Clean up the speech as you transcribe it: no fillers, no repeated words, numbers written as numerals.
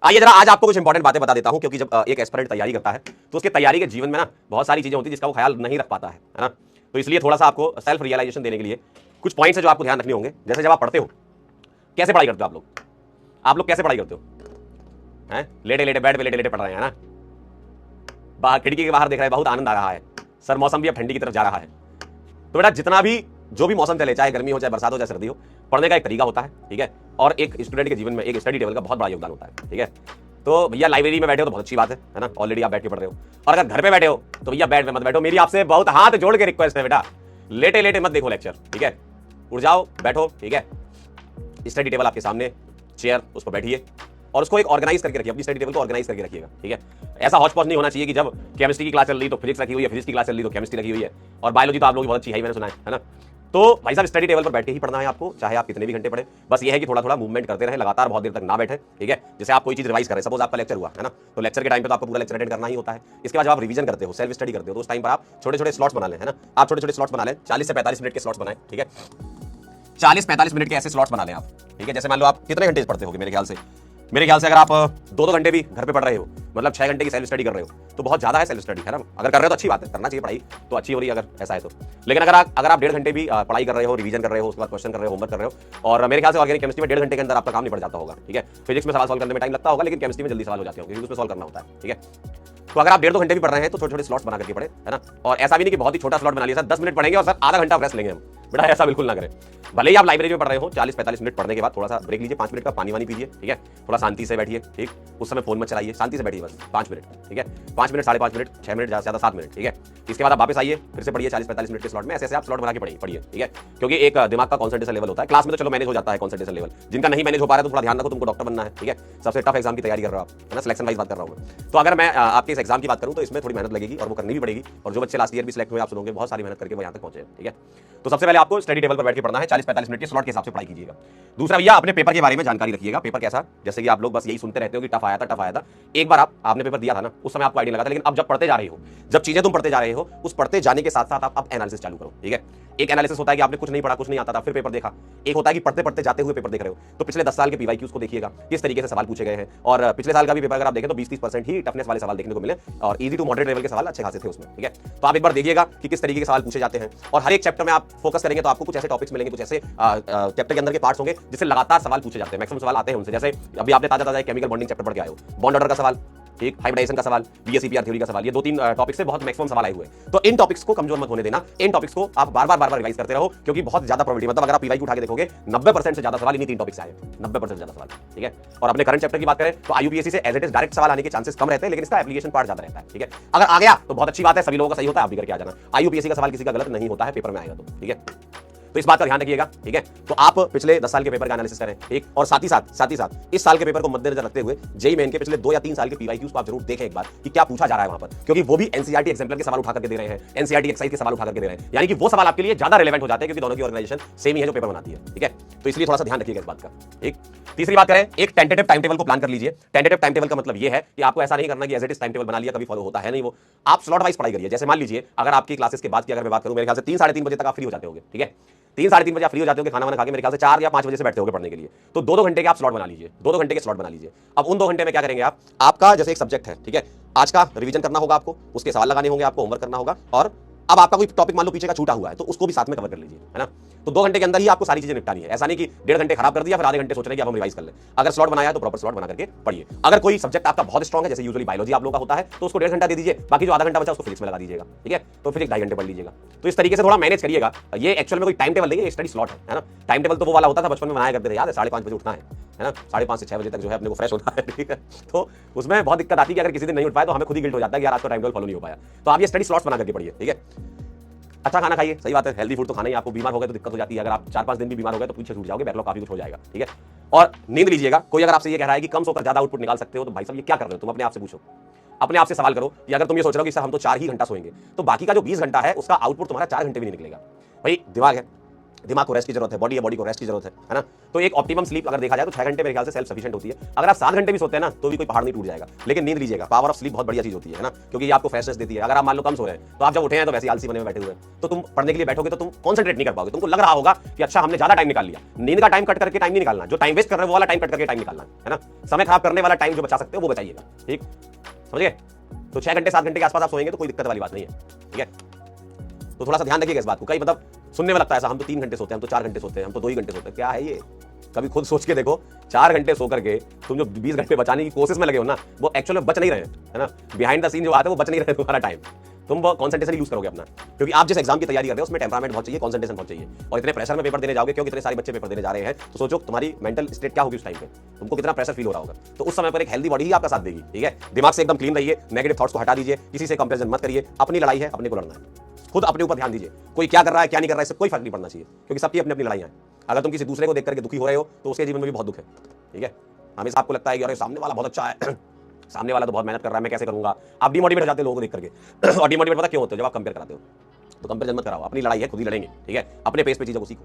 आइए जरा आज आपको कुछ इंपॉर्टेंट बातें बता देता हूं, क्योंकि जब एक एस्पिरेंट तैयारी करता है तो उसके तैयारी के जीवन में ना बहुत सारी चीजें होती हैं जिसका वो ख्याल नहीं रख पाता है ना। तो इसलिए थोड़ा सा आपको सेल्फ रियलाइजेशन देने के लिए कुछ पॉइंट्स है जो आपको ध्यान रखने होंगे। जैसे जब आप पढ़ते हो, कैसे पढ़ाई करते हो आप लोग कैसे पढ़ाई करते हो? हैं, लेटे लेटे बेड पे लेटे लेटे पढ़ रहे हैं ना, बाहर खिड़की के बाहर देख रहे हैं, बहुत आनंद आ रहा है सर, मौसम भी अब ठंडी की तरफ जा रहा है। तो बेटा जितना भी जो भी मौसम चले, चाहे गर्मी हो चाहे बरसात हो चाहे सर्दी हो, पढ़ने का एक तरीका होता है, ठीक है। और एक स्टूडेंट के जीवन में एक स्टडी टेबल का बहुत बड़ा योगदान होता है, ठीक है। तो भैया लाइब्रेरी में बैठे हो तो बहुत अच्छी बात है ना, ऑलरेडी आप बैठ के पढ़ रहे हो। और अगर घर पे बैठे हो तो भैया बेड में मत बैठो, मेरी आपसे बहुत हाथ जोड़ के रिक्वेस्ट है बेटा, लेटे लेटे मत देखो लेक्चर, ठीक है। उठ जाओ, बैठो, ठीक है। स्टडी टेबल आपके सामने, चेयर, उस पर बैठिए और उसको एक ऑर्गेनाइज करके रखिए, अपनी स्टडी टेबल को ऑर्गेनाइज करके रखिएगा, ठीक है। ऐसा हौच पौच नहीं होना चाहिए कि जब केमिस्ट्री की क्लास चल रही तो फिजिक्स रखी हुई है, फिजिक्स की क्लास चल रही तो केमिस्ट्री रखी हुई है, और बायोलॉजी तो आप लोग बहुत अच्छी है, मैंने सुना है ना। तो भाई साहब स्टडी टेबल पर बैठ के ही पढ़ना है आपको, चाहे आप कितने भी घंटे पढ़े। बस ये है कि थोड़ा थोड़ा मूवमेंट करते रहें, लगातार बहुत देर तक ना बैठे, ठीक है। जैसे आप कोई चीज रिवाइज करें, सपोज आपका लेक्चर हुआ है ना, तो लेक्चर के टाइम पे तो आपको पूरा लेक्चर अटेंड करना ही होता है। इसके बाद जब आप रिवीजन करते हो, सेल्फ स्टडी करते हो, तो उस टाइम पर आप छोटे छोटे स्लॉट्स बना लें, है ना। आप छोटे छोटे स्लॉट्स बना लें, 40 से 45 मिनट के स्लॉट्स बनाएं, ठीक है। 40-45 मिनट के ऐसे स्लॉट्स बना लें आप, ठीक है। जैसे मान लो आप कितने घंटे पढ़ते हो, मेरे ख्याल से अगर आप 2-2 घंटे भी घर पे पढ़ रहे हो, मतलब 6 घंटे की सेल्फ स्टडी कर रहे हो, तो बहुत ज्यादा है सेल्फ स्टडी, है ना। अगर कर रहे हो तो अच्छी बात है, करना चाहिए, पढ़ाई तो अच्छी हो रही है अगर ऐसा है तो। लेकिन अगर आप 1.5 घंटे भी पढ़ाई कर रहे हो, रिवीजन कर रहे हो, उसके बाद क्वेश्चन कर रहे हो, होमवर्क कर रहे हो, और मेरे ख्याल से ऑर्गेनिक केमिस्ट्री में 1.5 घंटे के अंदर आपका काम निपट जाता होगा, ठीक है। फिजिक्स में सवाल सॉल्व करने में टाइम लगता होगा, लेकिन केमिस्ट्री में जल्दी सवाल हो जाते होंगे क्योंकि उसमें सॉल्व करना होता है, ठीक है। तो अगर आप 1.5-2 घंटे भी पढ़ रहे हैं तो छोटे छोटे स्लॉट्स बना करके पढ़े, है ना। और ऐसा भी नहीं कि बहुत ही छोटा स्लॉट बना लिया, सर 10 मिनट पढ़ेंगे और सर आधा घंटा रेस्ट लेंगे हम, बेटा ऐसा बिल्कुल ना करें। भले ही आप लाइब्रेरी में पढ़ रहे हो, 40-45 मिनट पढ़ने के बाद थोड़ा सा ब्रेक लीजिए, 5 मिनट का पानी वानी पीजिए, ठीक है। थोड़ा शांति से बैठिए, ठीक। उस समय फोन मत चलाइए, शांति से बैठिए बस 5 मिनट, ठीक है। 5 मिनट, 5.5 मिनट, 6 मिनट, ज्यादा 7 मिनट, ठीक है। इसके बाद आप वापस आइए, फिर से पढ़िए 40-45 मिनट के स्लॉट में, ऐसे आप स्लॉट बना के पढ़िए, ठीक है। क्योंकि एक दिमाग का कॉन्सेंट्रेशन लेवल होता है, क्लास में तो चलो मैनेज हो जाता है कॉन्सेंट्रेशन लेवल, जिनका नहीं मैनेज हो पा रहा है तो थोड़ा ध्यान रखो, तुमको डॉक्टर बनना है, ठीक है। सबसे टफ एग्जाम की तैयारी कर रहे हो आप, है ना, सिलेक्शन वाइज बात कर रहा हूँ मैं। तो अगर मैं आपके इस एग्जाम की बात करूँ तो इसमें थोड़ी मेहनत लगेगी और वो करनी भी पड़ेगी, और जो बच्चे लास्ट ईयर भी सिलेक्ट हुए आप सुनोगे बहुत सारी मेहनत करके वो यहाँ तक पहुंचे, ठीक है। तो सबसे पहले आपको स्टडी टेबल पर बैठ के पढ़ना है, 40-45 मिनट के स्लॉट के हिसाब से पढ़ाई कीजिएगा। दूसरा भैया अपने पेपर के बारे में जानकारी रखिएगा। पेपर कैसा, जैसे कि आप लोग बस यही सुनते रहते हो कि टफ आया था। एक बार आपने पेपर दिया था ना, उस समय आपको आइडिया लगा था, लेकिन अब जब पढ़ते जा रहे हो, जब चीजें तुम पढ़ते जा रहे हो, उस पढ़ते जाने के साथ साथ आप अब एनालिसिस चालू करो, ठीक है। एक एनालिसिस होता है कि आपने कुछ नहीं पढ़ा, कुछ नहीं आता था, फिर पेपर देखा। एक होता है कि पढ़ते पढ़ते जाते हुए पेपर देख रहे हो, तो पिछले 10 साल के पीवाईक्यूज को देखिएगा, किस तरीके से सवाल पूछे गए हैं। और पिछले साल का भी पेपर अगर आप देखें तो 20-30% ही टफनेस वाले सवाल देखने को मिले, और इजी टू मॉडरेट लेवल के सवाल अच्छे खासे थे उसमें, ठीक है। तो आप एक बार देखिएगा कि किस तरीके के सवाल पूछे जाते हैं, और हर एक चैप्टर में आप फोकस करेंगे तो आपको कुछ ऐसे टॉपिक्स मिलेंगे, कुछ ऐसे चैप्टर के अंदर के पार्ट्स होंगे जिससे लगातार सवाल पूछे जाते हैं, मैक्सिमम सवाल आते हैं उनसे। जैसे अभी आपने ताजा केमिकल बॉन्डिंग चैप्टर पढ़ के आए हो, बॉन्ड ऑर्डर का सवाल, ठीक, हाइब्रिडाइजेशन का सवाल, बीएसईपीआर थ्योरी का सवाल, ये 2-3 टॉपिक से बहुत मैक्सिमम सवाल आए हुए हैं। तो इन टॉपिक्स को कमजोर मत होने देना, इन टॉपिक्स को आप बार बार रिवाइज करते रहो, क्योंकि बहुत ज्यादा प्रोबेबिलिटी, मतलब अगर आप पीवाईक्यू उठा के देखोगे 90% से ज्यादा सवाल इन्हीं 3 टॉपिक से आए, 90% से ज्यादा सवाल, ठीक है। और अपने करंट चैप्टर की बात करें तो आईयूपीएससी से एज इट इज डायरेक्ट सवाल आने के चांसेस कम रहते हैं, लेकिन इसका एप्लीकेशन पार्ट ज्यादा रहता है, ठीक है। अगर आ गया तो बहुत अच्छी बात है, सभी लोगों का सही होता है, आप भी करके आ जाना। आईयूपीएससी का सवाल किसी का गलत नहीं होता है, पेपर में आएगा तो, ठीक है। तो इस बात का ध्यान रखिएगा, ठीक है। तो आप पिछले 10 साल के पेपर का एनालिसिस करें, ठीक, और साथ ही साथ इस साल के पेपर को मद्देनजर रखते हुए जेईई मेन के पिछले 2 या 3 साल के पीवाईक्यूज को आप जरूर देखें एक बार कि क्या पूछा जा रहा है वहां पर, क्योंकि वो भी एनसीईआरटी एग्जाम्पलर के सवाल उठा करके दे रहे हैं, एनसीईआरटी एक्साइज के सवाल उठा करके दे रहे हैं, यानी कि वो सवाल आपके लिए ज्यादा रिलेवेंट हो जाते हैं, क्योंकि दोनों की ऑर्गेनाइजेशन सेम ही है जो पेपर बनाती है, ठीक है। तो इसलिए थोड़ा सा ध्यान रखिएगा इस बात का, ठीक। तीसरी बात करें, एक टेंटेटिव टाइम टेबल को प्लान कर लीजिए। टेंटेटिव टाइम टेबल का मतलब ये है कि आपको ऐसा नहीं करना कि as it is time table बना लिया, कभी फॉलो होता है नहीं वो। आप स्लॉट वाइज पढ़ाई करिए। जैसे मान लीजिए अगर आपकी क्लासेस के बाद की अगर मैं बात करूं, मेरे ख्याल से 3-3:30 बजे तक आप फ्री हो जाते होंगे, ठीक है। 3-3:30 बजे आप फ्री हो जाते होंगे, खाना वाना खा के, मेरे ख्याल से 4 या 5 बजे से बैठते होंगे पढ़ने के लिए। तो 2-2 घंटे के आप स्लॉट बना लीजिए, 2-2 घंटे के स्लॉट बना लीजिए। अब उन 2 घंटे में क्या करेंगे आप, आपका जैसे एक सब्जेक्ट है, ठीक है, आज का रिवीजन करना होगा आपको, उसके सवाल लगाने होंगे आपको, होमवर्क करना होगा, और अब आपका कोई टॉपिक मान लो पीछे का छूटा हुआ है तो उसको भी साथ में कवर कर लीजिए, है ना। तो 2 घंटे के अंदर ही आपको सारी चीजें निपटानी है। ऐसा नहीं कि 1.5 घंटे खराब कर दिया फिर आधे घंटे सोच रहे कि अब हम रिवाइज कर लें। अगर स्लॉट बनाया है तो प्रॉपर स्लॉट बना करके पढ़िए। अगर कोई सब्जेक्ट आपका बहुत स्ट्रॉन्ग है, जैसे यूजुअली बायोलॉजी आप लोगों का होता है, तो उसको 1.5 घंटा दे दीजिए, बाकी जो आधा घंटा बचा उसको फिजिक्स में लगा दीजिएगा, ठीक है। तो फिजिक्स 2.5 घंटे पढ़ लीजिएगा। तो इस तरीके से थोड़ा मैनेज करिएगा। ये एक्चुअल में कोई टाइम टेबल नहीं है, स्टडी स्लॉट है ना। टाइम टेबल तो वो वाला होता था बचपन में बनाया करते थे, याद है, 5:30 बजे उठना है ना, 5:30 से 6 बजे तक जो है अपने को फ्रेश होता है, ठीक है। तो उसमें बहुत दिक्कत आती है कि अगर किसी दिन नहीं उठ पाए तो हमें खुद ही गिल्ट हो जाता है कि यार आज का टाइम टेबल फॉलो नहीं हो पाया। तो आप ये स्टडी स्लॉट्स बना करके पढ़िए, ठीक है। अच्छा खाना खाइए, सही बात है, हेल्दी फूड तो खाना ही। आपको बीमार हो गए तो दिक्कत हो जाती है, अगर आप 4-5 दिन भी बीमार हो गए तो पीछे छूट जाओगे, बैकलॉग काफी कुछ हो जाएगा, ठीक है। और नींद लीजिएगा। कोई अगर आपसे ये कह रहा है कि कम सोकर ज्यादा आउटपुट निकाल सकते हो, तो भाई साहब ये क्या कर रहे हो, तुम अपने आप से पूछो, अपने आप से सवाल करो कि अगर तुम ये सोच रहे हो कि सर हम तो 4 ही घंटा सोएंगे, तो बाकी का जो 20 घंटा है उसका आउटपुट तुम्हारा 4 घंटे भी नहीं निकलेगा। भाई दिमाग है, दिमाग को रेस्ट की जरूरत है, बॉडी को रेस्ट की जरूरत है ना। तो एक ऑप्टिमम स्लीप अगर देखा जाए तो 6 घंटे मेरे ख्याल से सेल्फ सफिशिएंट होती है। अगर आप 7 घंटे भी सोते हैं ना तो भी कोई पहाड़ नहीं टूट जाएगा, लेकिन नींद लीजिएगा। पावर ऑफ स्लीप बहुत बढ़िया चीज होती है ना, क्योंकि ये आपको फ्रेशनेस देती है। अगर आप मान लो कम सो रहे हैं तो आप जब उठे हैं तो वैसे आलसी बने हुए बैठे हुए हैं, तो तुम पढ़ने के लिए बैठोगे तो तुम कॉन्सेंट्रेट नहीं कर पाओगे। तुमको लग रहा होगा कि अच्छा हमने ज्यादा टाइम निकाल लिया। नींद का टाइम कट करके टाइम नहीं निकालना, जो टाइम वेस्ट कर रहे हो वो वाला टाइम कट करके टाइम निकालना है ना। समय खराब करने वाला टाइम जो बचा सकते हो वो बचाइएगा, ठीक समझ गए। तो 6 घंटे 7 घंटे के आसपास आप सोएंगे तो कोई दिक्कत वाली बात नहीं है, ठीक है। तो थोड़ा सा ध्यान रखिएगा इस बात को। कई मतलब सुनने में लगता है ऐसा, हम तो 3 घंटे सोते हैं, हम तो 4 घंटे सोते हैं, हम तो 2 ही घंटे सोते हैं। क्या है ये? कभी खुद सोच के देखो, 4 घंटे सो करके तुम जो 20 घंटे बचाने की कोशिश में लगे हो ना, वो एक्चुअल में बच नहीं रहे हैं, है ना। बिहाइंड द सीन जो आता है वो बच नहीं रहे तुम्हारा टाइम। तुम वो कॉन्सेंट्रेशन यूज करोगे अपना, क्योंकि आप जिस एग्जाम की तैयारी कर रहे हो उसमें टेम्परामेंट बहुत चाहिए, कॉन्सेंट्रेशन बहुत चाहिए। और इतने प्रेशर में पेपर देने जाओगे, क्योंकि इतने सारे बच्चे पेपर देने जा रहे हैं, तो सोचो तुम्हारी मेंटल स्टेट क्या होगी उस टाइम पे, तुमको कितना प्रेशर फील हो रहा होगा। तो उस समय पर एक हेल्दी बॉडी ही आपका साथ देगी, ठीक है। दिमाग से एकदम क्लीन रहिए, नेगेटिव थॉट्स को हटा दीजिए, किसी से कंपेरिजन मत करिए। अपनी लड़ाई है, अपने को लड़ना है, खुद अपने ऊपर ध्यान दीजिए। कोई क्या कर रहा है क्या नहीं कर रहा है इससे कोई फर्क नहीं पड़ना चाहिए, क्योंकि सबकी अपनी अपनी लड़ाइयां हैं। अगर तुम किसी दूसरे को देख करके दुखी हो रहे हो तो उसके जीवन में भी बहुत दुख है, ठीक है। हमेशा आपको लगता है कि अरे सामने वाला बहुत अच्छा है सामने वाला तो बहुत मेहनत कर रहा है, मैं कैसे करूंगा। आप डिमोटिवेट हो जाते हो लोगों को देख करके और डिमोटिवेट पता क्यों होते हो? जब आप कंपेयर कराते हो। तो कंपेरिजन मत कराओ, अपनी लड़ाई है खुद ही लड़ेंगे, ठीक है। अपने पेस पे चीजों को सीखो।